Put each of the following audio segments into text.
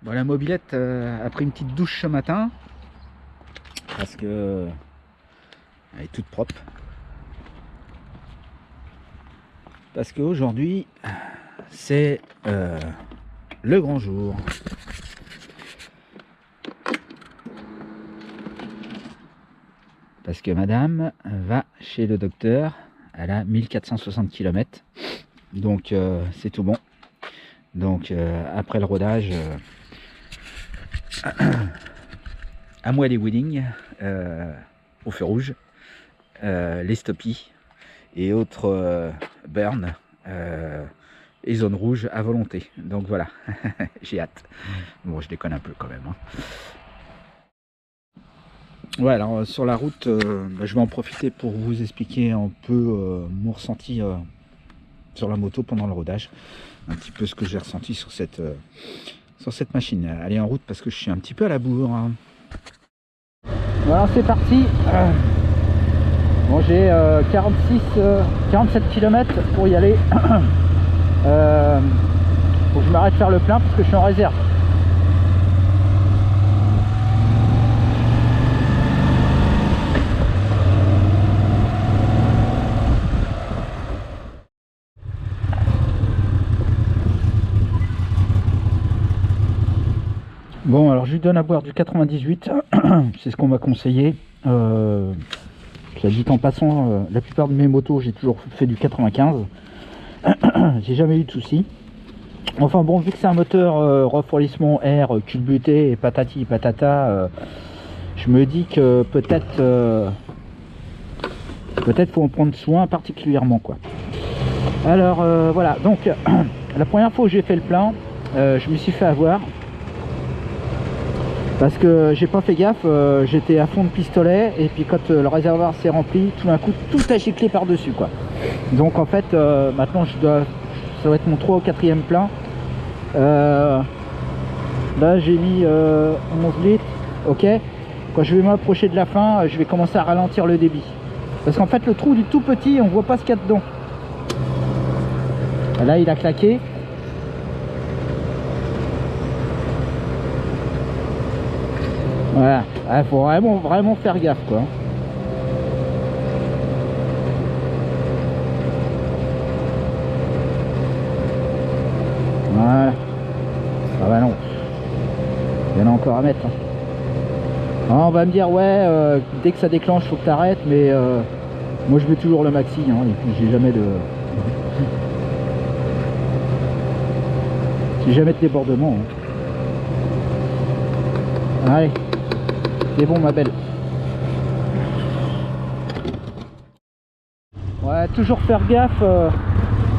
Bon, la mobilette a pris une petite douche ce matin parce que elle est toute propre. Parce qu'aujourd'hui c'est le grand jour. Parce que madame va chez le docteur, elle a 1460 km, donc c'est tout bon. Donc après le rodage, à moi les wheelings au feu rouge, les stoppies et autres burns et zones rouges à volonté. Donc voilà, j'ai hâte. Bon, je déconne un peu quand même, hein. Ouais, alors sur la route, je vais en profiter pour vous expliquer un peu mon ressenti sur la moto pendant le rodage, un petit peu ce que j'ai ressenti sur cette machine. Elle est en route parce que je suis un petit peu à la bourre, hein. Voilà, c'est parti. Bon, j'ai 47 km pour y aller. Faut que je m'arrête de faire le plein parce que je suis en réserve. Bon, alors je lui donne à boire du 98, c'est ce qu'on m'a conseillé. Ça dit en passant, la plupart de mes motos, j'ai toujours fait du 95. J'ai jamais eu de soucis. Enfin bon, vu que c'est un moteur refroidissement air, culbuté et patati patata, je me dis que peut-être faut en prendre soin particulièrement, quoi. Alors voilà, donc la première fois où j'ai fait le plein, je me suis fait avoir. Parce que j'ai pas fait gaffe, j'étais à fond de pistolet et puis quand le réservoir s'est rempli, tout d'un coup tout a giclé par dessus, quoi. Donc en fait maintenant ça doit être mon 3 ou 4e plein. Là j'ai mis 11 litres, ok. Quand je vais m'approcher de la fin, je vais commencer à ralentir le débit. Parce qu'en fait le trou du tout petit, on voit pas ce qu'il y a dedans. Là il a claqué. Voilà, il faut vraiment faire gaffe, quoi. Voilà. Ah bah non. Il y en a encore à mettre, hein. Alors on va me dire ouais, dès que ça déclenche faut que tu arrêtes, mais moi je mets toujours le maxi, hein, et puis j'ai jamais de débordement, hein. Allez. C'est bon ma belle. Ouais, toujours faire gaffe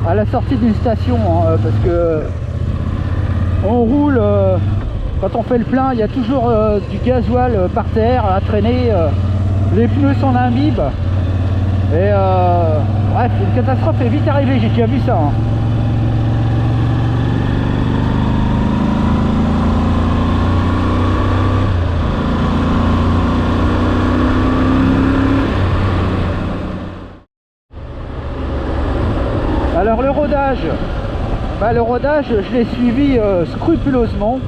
à la sortie d'une station, hein, parce que on roule, quand on fait le plein, il y a toujours du gasoil par terre à traîner, les pneus s'en imbibent et bref, une catastrophe est vite arrivée, j'ai déjà vu ça, hein. Alors le rodage, je l'ai suivi scrupuleusement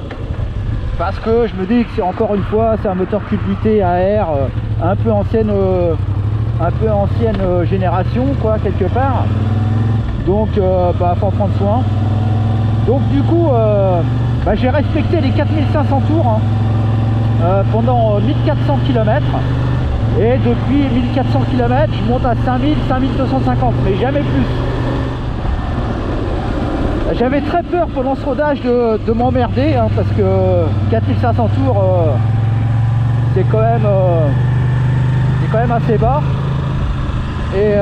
parce que je me dis que c'est encore une fois c'est un moteur culbuté à air un peu ancienne génération, quoi, quelque part. Donc faut en prendre soin. Donc du coup j'ai respecté les 4500 tours, hein, pendant 1400 km. Et depuis 1400 km je monte à 5000, 5250, mais jamais plus. J'avais très peur pendant ce rodage de m'emmerder, hein, parce que 4500 tours, c'est quand même assez bas. Et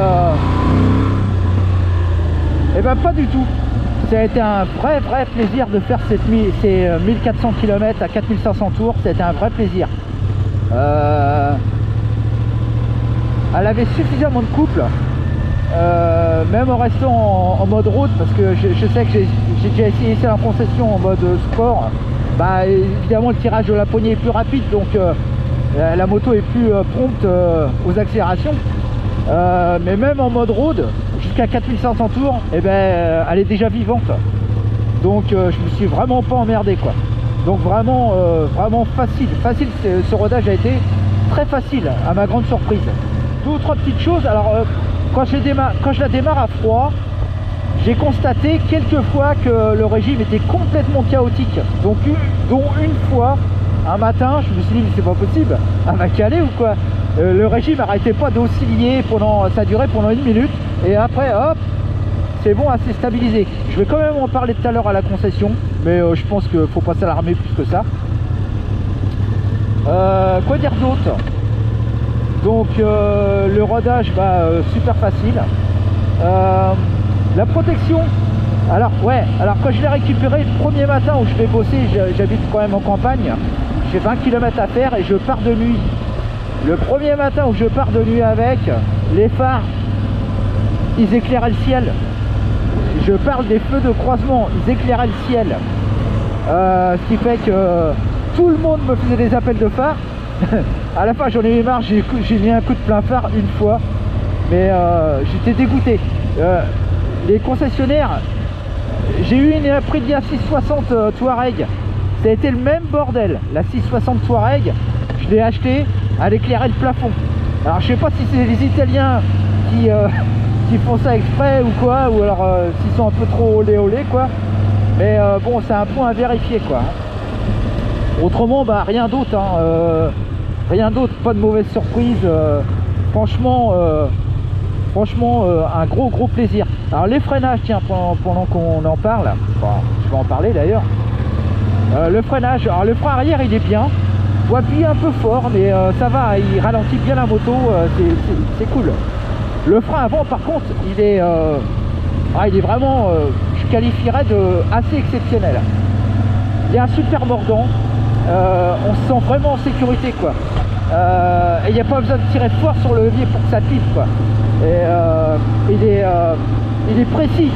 ben pas du tout. Ça a été un vrai plaisir de faire ces 1400 km à 4500 tours. C'était un vrai plaisir. Elle avait suffisamment de couple. Même en restant en mode route, parce que je sais que j'ai déjà essayé ça en concession en mode sport, évidemment le tirage de la poignée est plus rapide, donc la moto est plus prompte aux accélérations, mais même en mode road jusqu'à 4500 tours, elle est déjà vivante, donc je me suis vraiment pas emmerdé, quoi. Donc vraiment, vraiment facile. Ce rodage a été très facile, à ma grande surprise. Deux ou trois petites choses. Alors, quand je la démarre à froid, j'ai constaté quelques fois que le régime était complètement chaotique. Donc, dont une fois, un matin, je me suis dit, mais c'est pas possible, elle va caler ou quoi? Le régime n'arrêtait pas d'osciller ça a duré pendant 1 minute. Et après, hop, c'est bon, assez stabilisé. Je vais quand même en parler tout à l'heure à la concession, mais je pense qu'il faut pas s'alarmer plus que ça. Quoi dire d'autre? Donc le rodage, super facile. La protection, alors quand je l'ai récupéré le premier matin où je vais bosser, j'habite quand même en campagne, j'ai 20 km à faire et je pars de nuit. Le premier matin où je pars de nuit avec, les phares, ils éclairaient le ciel. Je parle des feux de croisement, ils éclairaient le ciel. Ce qui fait que tout le monde me faisait des appels de phare. À la fin j'en ai eu marre, j'ai mis un coup de plein phare une fois, mais j'étais dégoûté. Les concessionnaires, j'ai eu une Aprilia 660 Touareg, ça a été le même bordel. La 660 Touareg, je l'ai achetée, elle éclairait le plafond. Alors je sais pas si c'est les Italiens qui font ça exprès ou quoi, ou alors s'ils sont un peu trop olé quoi, mais bon, c'est un point à vérifier quoi. Autrement, rien d'autre, hein, rien d'autre, pas de mauvaise surprise. Franchement, un gros plaisir. Alors les freinages, tiens, pendant qu'on en parle, je vais en parler d'ailleurs. Le freinage, alors le frein arrière il est bien, faut appuyer un peu fort, mais ça va, il ralentit bien la moto, c'est cool. Le frein avant par contre, il est vraiment, je qualifierais de assez exceptionnel. Il y a un super mordant, on se sent vraiment en sécurité quoi. Et il n'y a pas besoin de tirer fort sur le levier pour que ça pipe quoi. Et il est précis,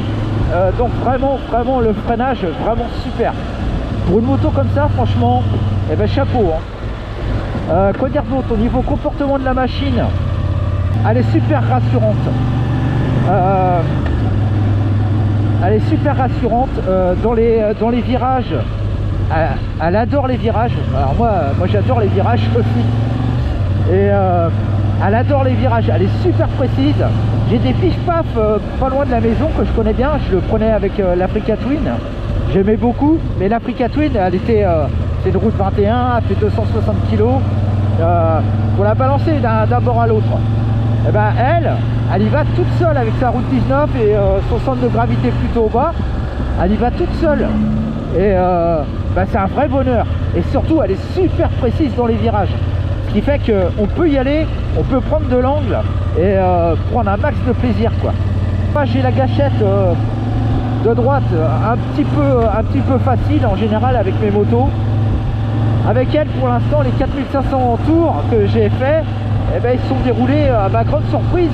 donc vraiment le freinage vraiment super. Pour une moto comme ça, franchement, chapeau. Hein. Quoi dire d'autre? Au niveau comportement de la machine, elle est super rassurante. Elle est super rassurante dans les virages. Elle adore les virages. Alors moi j'adore les virages aussi. Et elle adore les virages. Elle est super précise. J'ai des pif-paf pas loin de la maison que je connais bien. Je le prenais avec l'Africa Twin. J'aimais beaucoup. Mais l'Africa Twin, elle était, c'est une route 21, elle fait 260 kg. Pour la balancer d'un bord à l'autre. Et elle y va toute seule avec sa route 19 et son centre de gravité plutôt bas. Elle y va toute seule. Et c'est un vrai bonheur. Et surtout, elle est super précise dans les virages. Ce qui fait qu'on peut y aller, on peut prendre de l'angle et prendre un max de plaisir quoi. Moi j'ai la gâchette de droite un petit peu facile en général avec mes motos. Avec elle pour l'instant les 4500 tours que j'ai fait, ils sont déroulés à ma grande surprise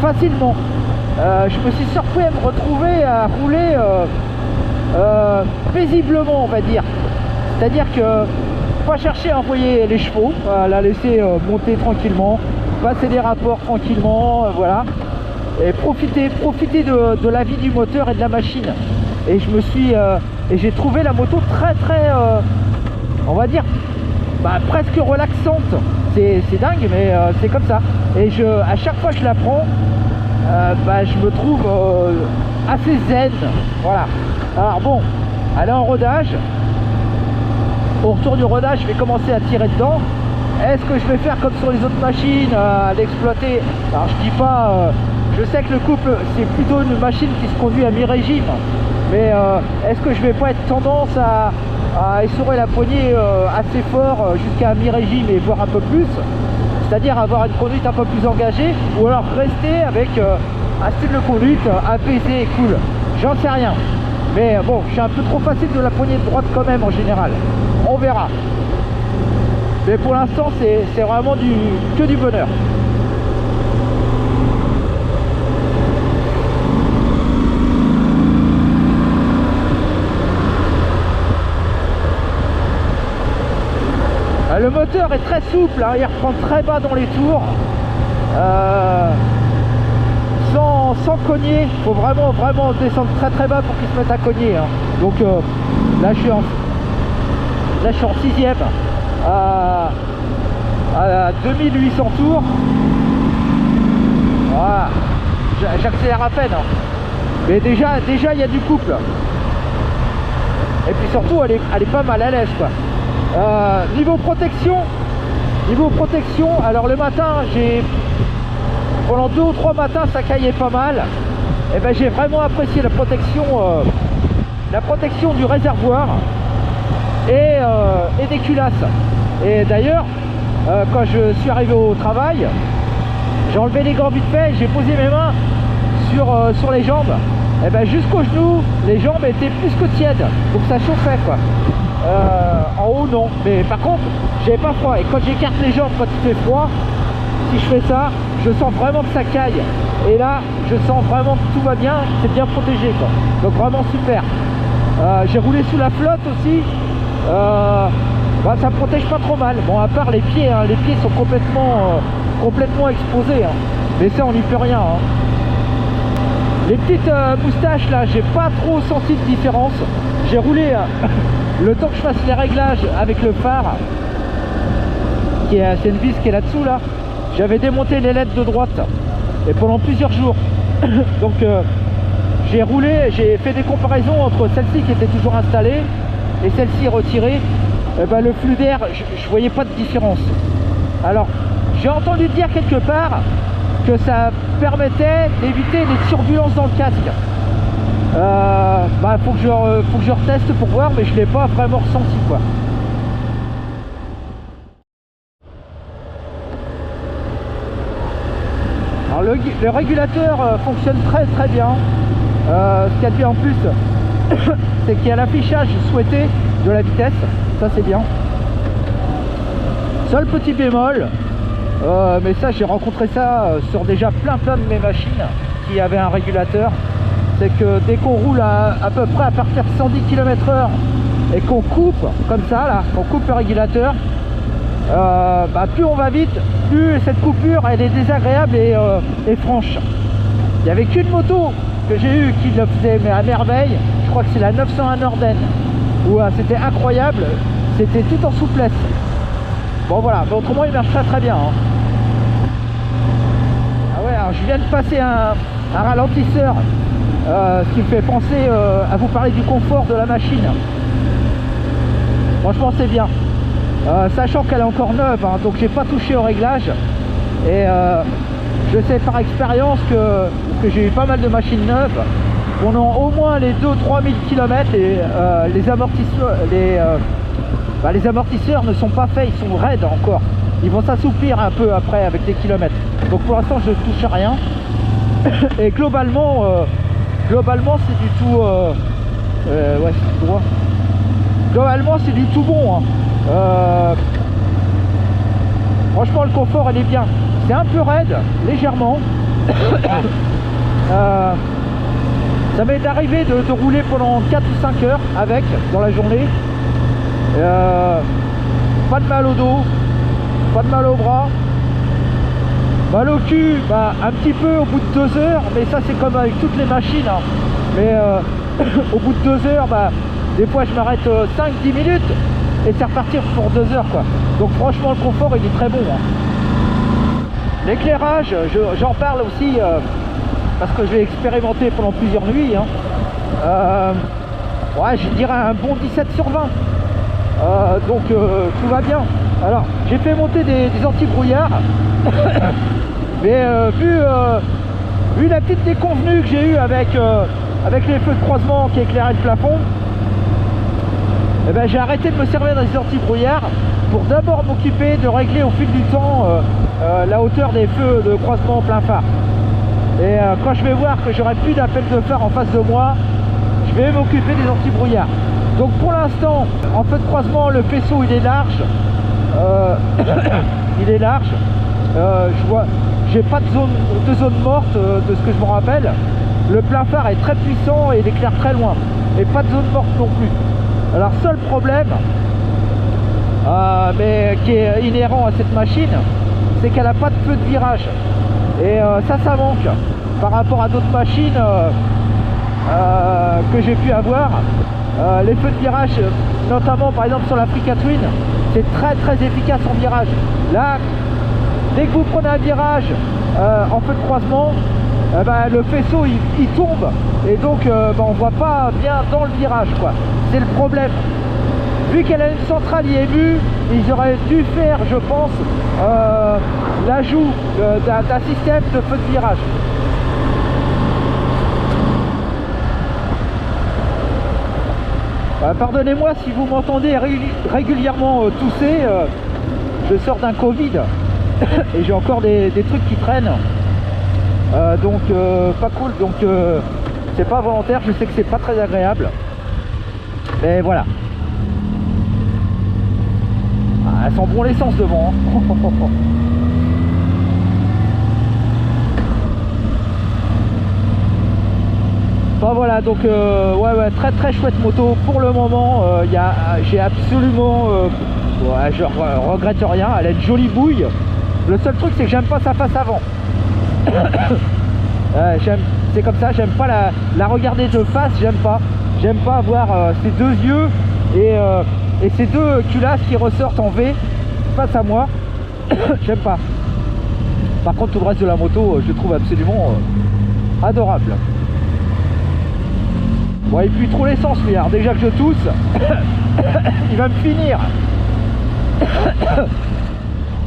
facilement. Je me suis surpris à me retrouver à rouler paisiblement on va dire. C'est-à-dire que pas chercher à envoyer les chevaux, à la laisser monter tranquillement, passer les rapports tranquillement, voilà. Et profiter de la vie du moteur et de la machine. Et j'ai trouvé la moto très on va dire presque relaxante. C'est dingue mais c'est comme ça. Et à chaque fois que je la prends, je me trouve assez zen. Voilà. Alors bon, elle est en rodage. Au retour du rodage, je vais commencer à tirer dedans. Est-ce que je vais faire comme sur les autres machines, à l'exploiter? Alors je dis pas, je sais que le couple c'est plutôt une machine qui se conduit à mi-régime, mais est-ce que je vais pas être tendance à essorer la poignée assez fort jusqu'à mi-régime et voire un peu plus, c'est-à-dire avoir une conduite un peu plus engagée, ou alors rester avec un style de conduite apaisé et cool? J'en sais rien. Mais bon, je suis un peu trop facile de la poignée de droite quand même en général. On verra. Mais pour l'instant, c'est vraiment que du bonheur. Le moteur est très souple, hein, il reprend très bas dans les tours. Sans cogner, il faut vraiment descendre très bas pour qu'il se mette à cogner. Hein. Donc là je Là je suis en 6ème à 2800 tours. Voilà. J'accélère à peine, hein. Mais déjà il y a du couple. Et puis surtout elle est pas mal à l'aise, quoi. Niveau protection, alors le matin pendant 2 ou 3 matins ça caillait pas mal. Et ben j'ai vraiment apprécié la protection du réservoir et des culasses. Et d'ailleurs quand je suis arrivé au travail, j'ai enlevé les gants vite fait, j'ai posé mes mains sur les jambes. Et ben jusqu'aux genoux, les jambes étaient plus que tièdes, donc ça chauffait, quoi. En haut non, mais par contre j'avais pas froid. Et quand j'écarte les jambes quand il fait froid, si je fais ça, je sens vraiment que ça caille. Et là je sens vraiment que tout va bien, c'est bien protégé, quoi. Donc vraiment super. J'ai roulé sous la flotte aussi. Bah, ça protège pas trop mal. Bon, à part les pieds, hein, les pieds sont complètement exposés, hein. Mais ça on n'y peut rien, hein. Les petites moustaches là, j'ai pas trop senti de différence. J'ai roulé le temps que je fasse les réglages avec le phare, c'est une vis qui est là-dessous là. J'avais démonté les LED de droite et pendant plusieurs jours. Donc j'ai roulé, j'ai fait des comparaisons entre celle-ci qui était toujours installée et celle-ci retirée. Et ben, le flux d'air, je voyais pas de différence. Alors j'ai entendu dire quelque part que ça permettait d'éviter les turbulences dans le casque. Bah, faut que je reteste pour voir, mais je l'ai pas vraiment ressenti, quoi. Alors le régulateur fonctionne très bien. Ce qu'il y a de bien en plus, c'est qu'il y a l'affichage souhaité de la vitesse, ça c'est bien. Seul petit bémol, mais ça j'ai rencontré ça sur déjà plein de mes machines qui avaient un régulateur, c'est que dès qu'on roule à peu près à partir de 110 km/h et qu'on coupe comme ça là, qu'on coupe le régulateur, bah, plus on va vite, plus cette coupure elle est désagréable et franche. Il n'y avait qu'une moto que j'ai eue qui le faisait, mais à merveille. Je crois que c'est la 901 Norden, où c'était incroyable, c'était tout en souplesse. Bon voilà, mais autrement il marche très bien, hein. Ah ouais, alors je viens de passer un ralentisseur, ce qui me fait penser à vous parler du confort de la machine. Franchement c'est bien, sachant qu'elle est encore neuve, hein, donc j'ai pas touché au réglage. Et je sais par expérience que j'ai eu pas mal de machines neuves. Pendant au moins les 2-3 000 km, les amortisseurs ne sont pas faits, ils sont raides encore. Ils vont s'assouplir un peu après avec les kilomètres. Donc pour l'instant je ne touche à rien. Et globalement c'est du tout ouais, c'est tout droit. Globalement c'est du tout bon, hein. Franchement le confort elle est bien. C'est un peu raide, légèrement. Ça m'est arrivé de rouler pendant 4 ou 5 heures avec, dans la journée. Pas de mal au dos, pas de mal au bras. Mal au cul, bah, un petit peu au bout de 2 heures, mais ça c'est comme avec toutes les machines, hein. Mais au bout de 2 heures, bah, des fois je m'arrête 5-10 minutes et c'est repartir pour 2 heures, quoi. Donc franchement le confort il est très bon, hein. L'éclairage, j'en parle aussi parce que je vais expérimenter pendant plusieurs nuits, hein. Ouais, je dirais un bon 17/20. Donc tout va bien. Alors j'ai fait monter des anti-brouillards mais vu la petite déconvenue que j'ai eue avec les feux de croisement qui éclairaient le plafond, eh ben, j'ai arrêté de me servir des anti-brouillards pour d'abord m'occuper de régler au fil du temps la hauteur des feux de croisement plein phare. Et quand je vais voir que j'aurai plus d'appel de phare en face de moi, je vais m'occuper des anti-brouillards. Donc pour l'instant, en feu de croisement, le faisceau il est large. Il est large. Je vois, j'ai pas de zone morte de ce que je me rappelle. Le plein phare est très puissant et il éclaire très loin. Et pas de zone morte non plus. Alors seul problème, mais qui est inhérent à cette machine, c'est qu'elle n'a pas de feu de virage. Et ça manque par rapport à d'autres machines que j'ai pu avoir. Les feux de virage notamment par exemple sur l'Africa Twin, c'est très très efficace en virage. Là, dès que vous prenez un virage en feu de croisement, le faisceau il tombe et donc on voit pas bien dans le virage quoi. C'est le problème. Vu qu'elle a une centrale IMU, ils auraient dû faire, je pense, l'ajout d'un système de feu de virage. Pardonnez-moi si vous m'entendez régulièrement tousser, je sors d'un Covid et j'ai encore des trucs qui traînent. Donc pas cool, donc c'est pas volontaire, je sais que c'est pas très agréable. Mais voilà. Ah, elles sont bon l'essence devant. Hein. Enfin voilà, donc ouais, très très chouette moto pour le moment. J'ai absolument, je regrette rien. Elle a une jolie bouille. Le seul truc c'est que j'aime pas sa face avant. C'est comme ça, j'aime pas la regarder de face, j'aime pas avoir ces deux yeux et ces deux culasses qui ressortent en V face à moi. J'aime pas. Par contre tout le reste de la moto je trouve absolument adorable. Bon, et puis trop l'essence lui, alors déjà que je tousse il va me finir.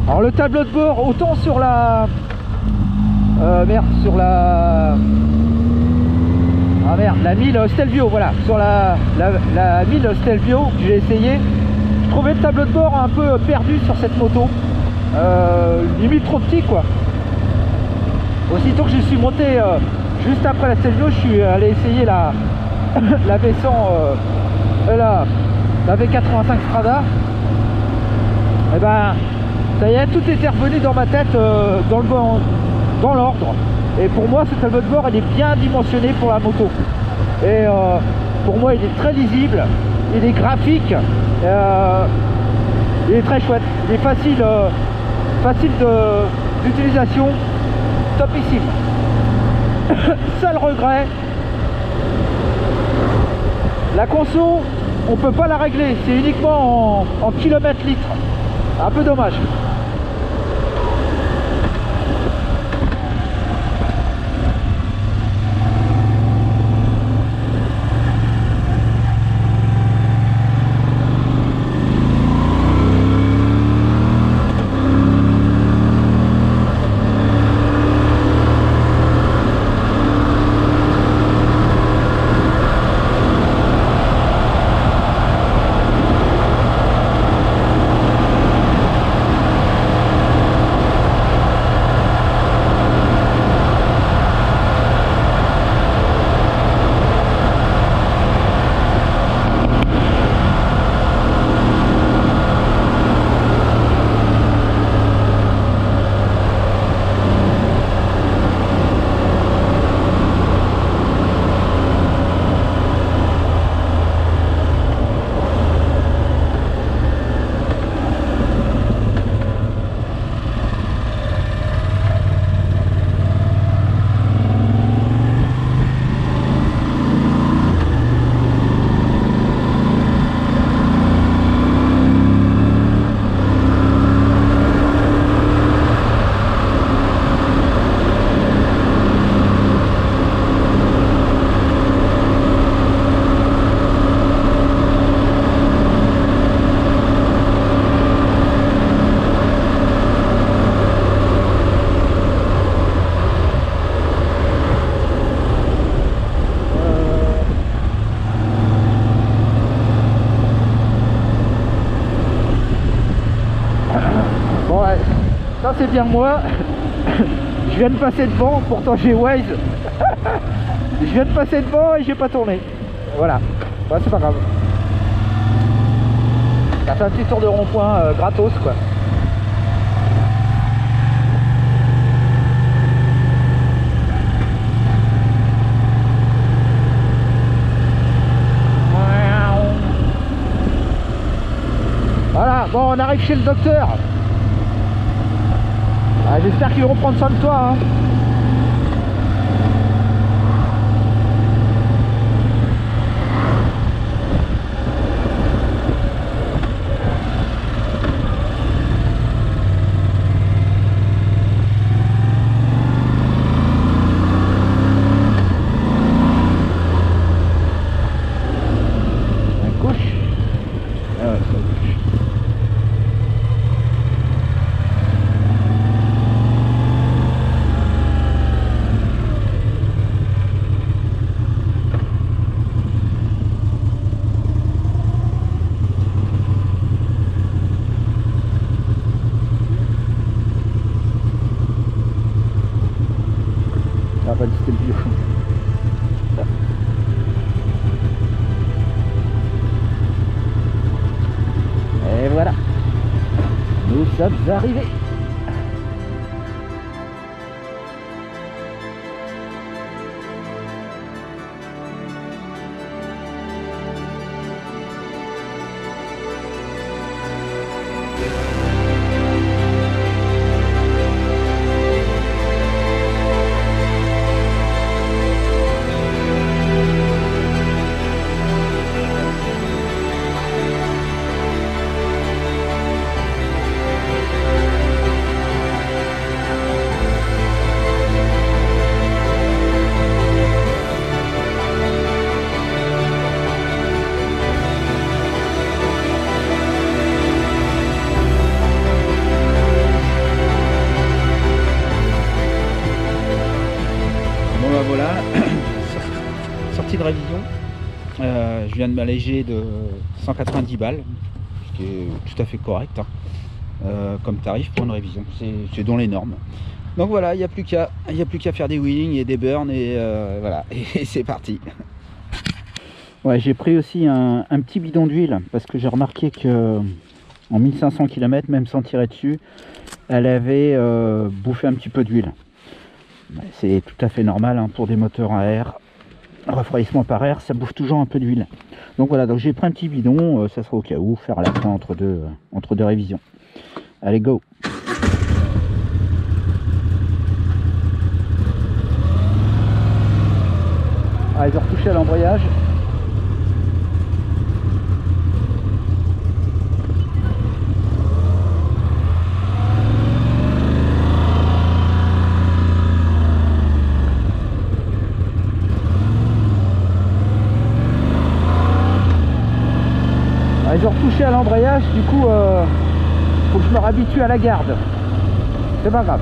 Alors le tableau de bord, autant sur la la 1000 Stelvio, voilà, sur la 1000 Stelvio que j'ai essayé, je trouvais le tableau de bord un peu perdu sur cette moto, limite trop petit quoi. Aussitôt que je suis monté juste après la Stelvio, je suis allé essayer la V100, la V85 Strada. Et ben ça y est, tout était revenu dans ma tête dans l'ordre. Et pour moi, ce tableau de bord, il est bien dimensionné pour la moto. Et pour moi, il est très lisible, il est graphique, il est très chouette, il est facile d'utilisation, topissime. Seul regret, la conso, on peut pas la régler, c'est uniquement en kilomètres litres. Un peu dommage. Ça c'est bien moi. Je viens de passer devant, pourtant j'ai Waze. Je viens de passer devant et j'ai pas tourné. Voilà, bah, c'est pas grave. Ça fait un petit tour de rond-point gratos quoi. Voilà, bon on arrive chez le docteur. Ah, j'espère qu'ils vont prendre soin de toi. Hein. Ah ouais, ça bouge. Ah bah c'était le bio. Et voilà, nous sommes arrivés. Bon bah voilà, sortie de révision. Je viens de m'alléger de 190 balles, ce qui est tout à fait correct hein, comme tarif pour une révision. C'est dans les normes. Donc voilà, il n'y a plus qu'à faire des wheelings et des burns et voilà, et c'est parti. Ouais, j'ai pris aussi un petit bidon d'huile parce que j'ai remarqué que en 1500 km, même sans tirer dessus, elle avait bouffé un petit peu d'huile. C'est tout à fait normal hein, pour des moteurs à air, refroidissement par air, ça bouffe toujours un peu d'huile. Donc voilà, donc j'ai pris un petit bidon, ça sera au cas où, faire à la fin entre deux révisions. Allez, go! Ah, ils ont retouché à l'embrayage. Ils ont retouché à l'embrayage, du coup faut que je me réhabitue à la garde. C'est pas grave.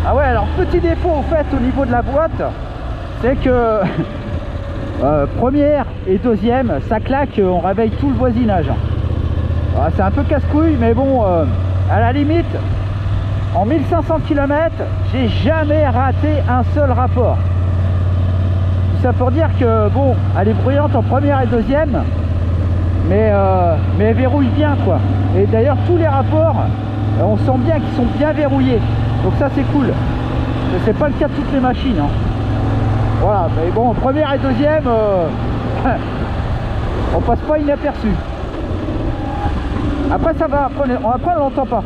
Ah ouais, alors petit défaut au fait au niveau de la boîte, c'est que première et deuxième, ça claque, on réveille tout le voisinage. C'est un peu casse-couille, mais bon, à la limite, en 1500 km, j'ai jamais raté un seul rapport. Tout ça pour dire que, bon, elle est bruyante en première et deuxième, mais elle verrouille bien, quoi. Et d'ailleurs, tous les rapports, on sent bien qu'ils sont bien verrouillés. Donc ça, c'est cool. C'est pas le cas de toutes les machines, hein. Voilà, mais bon, première et deuxième, on passe pas inaperçu. Après ça va, après on l'entend pas.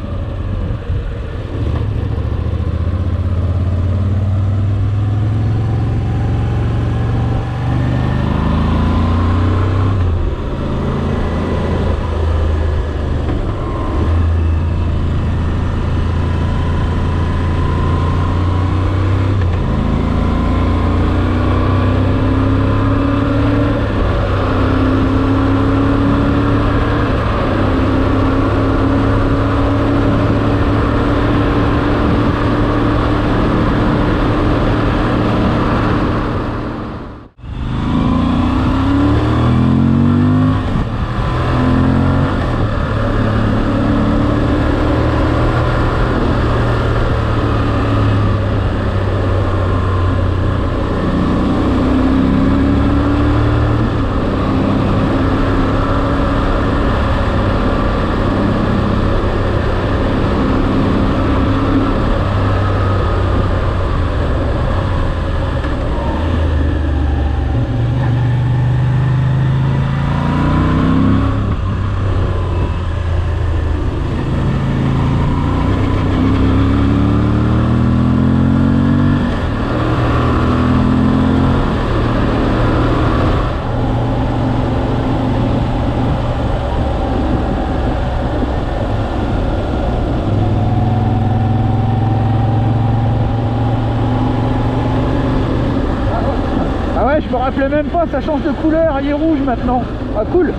plaît même pas, ça change de couleur, il est rouge maintenant. Ah cool.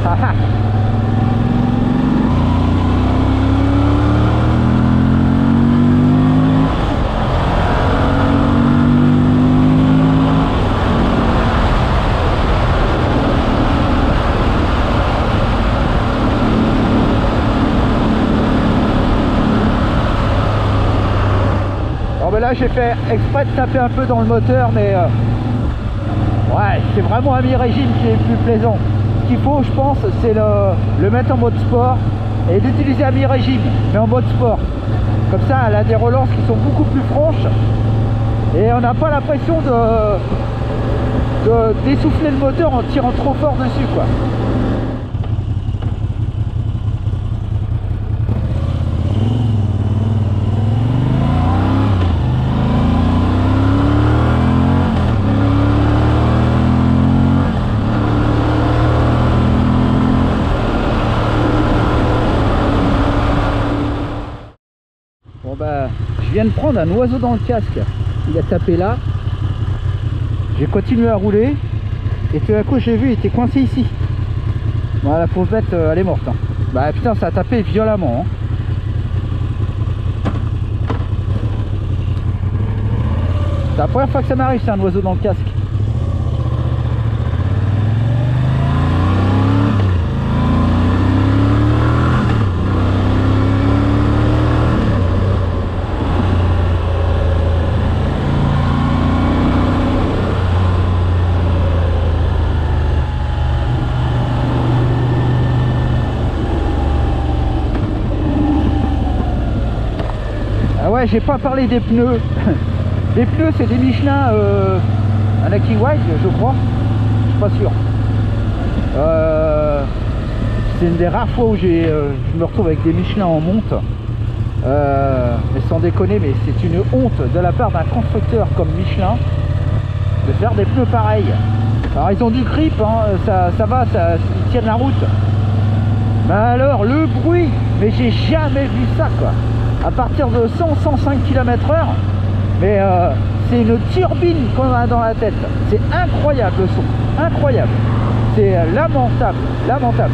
Ah, ah. Là j'ai fait exprès de taper un peu dans le moteur, mais ouais, c'est vraiment un mi-régime qui est plus plaisant. Ce qu'il faut, je pense, c'est le mettre en mode sport et l'utiliser à mi-régime, mais en mode sport. Comme ça, elle a des relances qui sont beaucoup plus franches et on n'a pas l'impression de d'essouffler le moteur en tirant trop fort dessus, quoi. Je viens de prendre un oiseau dans le casque, il a tapé là, j'ai continué à rouler et tout à coup j'ai vu il était coincé ici. Voilà, la pauvre bête elle est morte, hein. Bah putain, ça a tapé violemment, hein. C'est la première fois que ça m'arrive, c'est un oiseau dans le casque. Ouais, j'ai pas parlé des pneus. Les pneus, c'est des Michelin Anakin White, je crois. Je suis pas sûr. C'est une des rares fois où je me retrouve avec des Michelin en monte. Mais sans déconner, mais c'est une honte de la part d'un constructeur comme Michelin de faire des pneus pareils. Alors ils ont du grip, hein, ça va, ils tiennent la route. Mais alors le bruit, mais j'ai jamais vu ça, quoi. À partir de 100-105 km/h, mais c'est une turbine qu'on a dans la tête. C'est incroyable le son, incroyable. C'est lamentable, lamentable.